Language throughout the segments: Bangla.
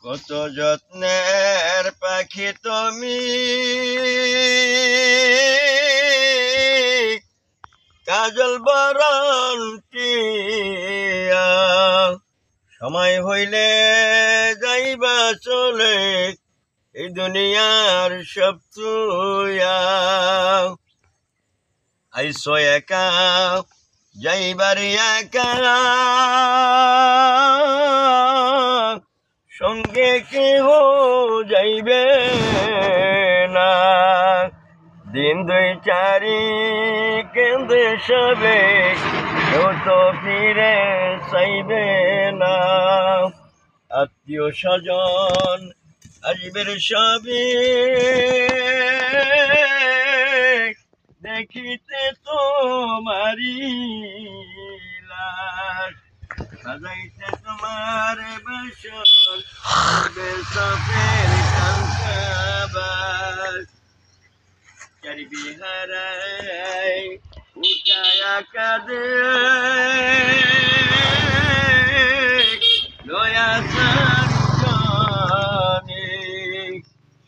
কত যত্নের পাখি তুমি, কাজল বরণ টিয়া। সময় হইলে যাইবা চলে এই দুনিয়ার সব তুইয়া। আইসো একা যাইবার একা, সঙ্গে কেহ যাইবে না। দিন দুই চারি কেন্দ্রে সবে, কেউ তো ফিরে চাইবে না। আত্মীয় স্বজন আসবের সবে, দেখিতে তোমারি লাশ। সাজাইতে তোমার বাসন, সফের কাঙ্কাবাস। চারি বিহারায় উঠায়া কাঁদে, লয়া সাজনে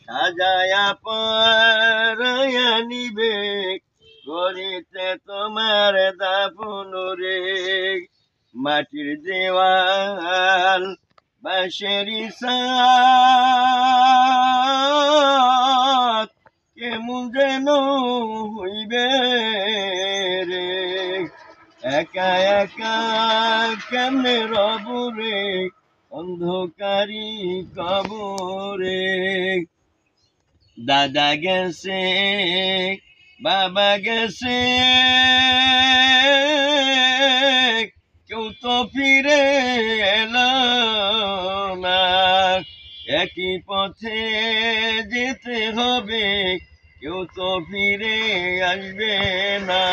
সাজায়া পরায়া নিবে, করিতে তোমার দাফন রে। মাটির দেওয়াল বাঁশেরি ছাদ, কেমন যেন হইবে রে। একা একা কেমনে রব রে, অন্ধকারী কবরে। দাদা গেছে বাবা গেছে, কেউ তো ফিরে এলো না। একই পথে যেতে হবে, কেউ তো ফিরে আসবে না।